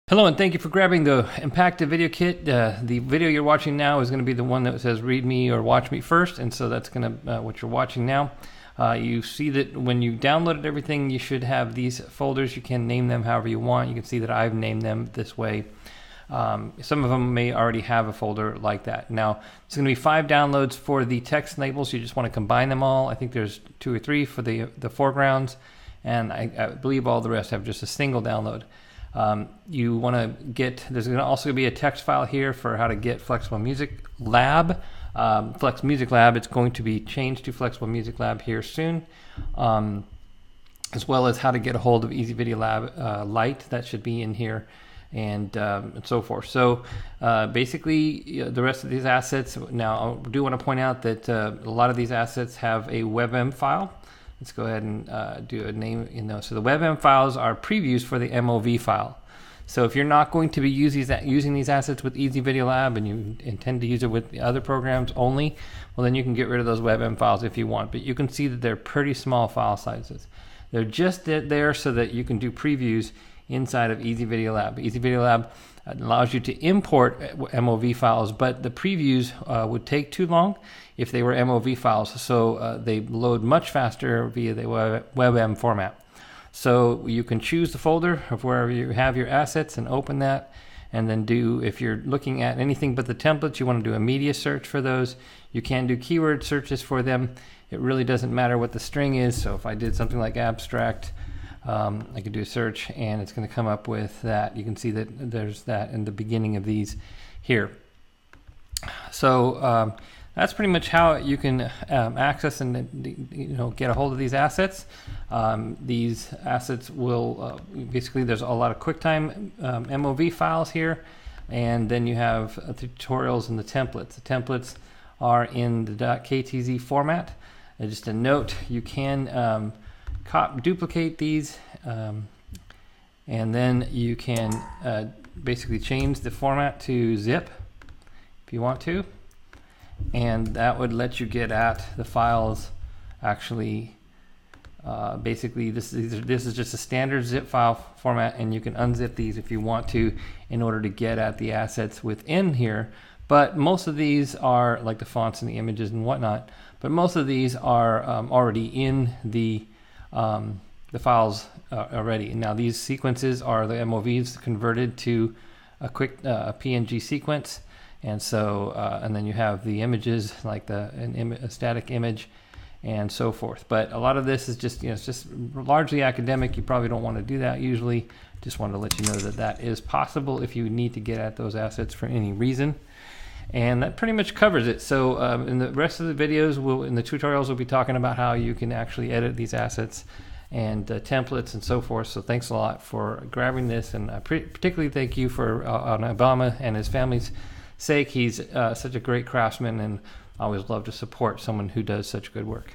Hello and thank you for grabbing the Impacta video kit. The video you're watching now is going to be the one that says read me or watch me first, and so that's going to what you're watching now. You see that when you downloaded everything, you should have these folders. You can name them however you want. You can see that I've named them this way. Some of them may already have a folder like that. Now, it's going to be 5 downloads for the text labels. You just want to combine them all. I think there's 2 or 3 for the foregrounds, and I believe all the rest have just a single download. You want to get, there's going to also be a text file here for how to get Flexible Music Lab. Flex Music Lab, it's going to be changed to Flexible Music Lab here soon, as well as how to get a hold of Easy Video Lab Lite. That should be in here, and so forth. So basically, the rest of these assets, now I do want to point out that a lot of these assets have a WebM file. Let's go ahead and do a name, so the WebM files are previews for the MOV file. So if you're not going to be using these assets with Easy Video Lab and you intend to use it with the other programs only, well then you can get rid of those WebM files if you want. But you can see that they're pretty small file sizes. They're just there so that you can do previews inside of Easy Video Lab. Easy Video Lab allows you to import MOV files, but the previews would take too long if they were MOV files, so they load much faster via the WebM format. So you can choose the folder of wherever you have your assets and open that, and then if you're looking at anything but the templates, you want to do a media search for those. You can do keyword searches for them. It really doesn't matter what the string is, so if I did something like abstract, I could do a search and it's going to come up with that. You can see that there's that in the beginning of these here. So that's pretty much how you can access and get a hold of these assets. These assets will basically, there's a lot of QuickTime MOV files here, and then you have the tutorials and the templates. The templates are in the .ktz format. And just a note, you can duplicate these, and then you can basically change the format to zip if you want to, and that would let you get at the files. Actually, basically this is just a standard zip file format, and you can unzip these if you want to in order to get at the assets within here. But most of these are like the fonts and the images and whatnot, but most of these are already in the files already. Now these sequences are the MOVs converted to a quick PNG sequence, and so and then you have the images like a static image and so forth. But a lot of this is just it's just largely academic. You probably don't want to do that usually. Just wanted to let you know that that is possible if you need to get at those assets for any reason. And that pretty much covers it. So in the rest of the videos, in the tutorials, we'll be talking about how you can actually edit these assets and templates and so forth. So thanks a lot for grabbing this, and I particularly thank you for on Obama and his family's sake. He's such a great craftsman, and I always love to support someone who does such good work.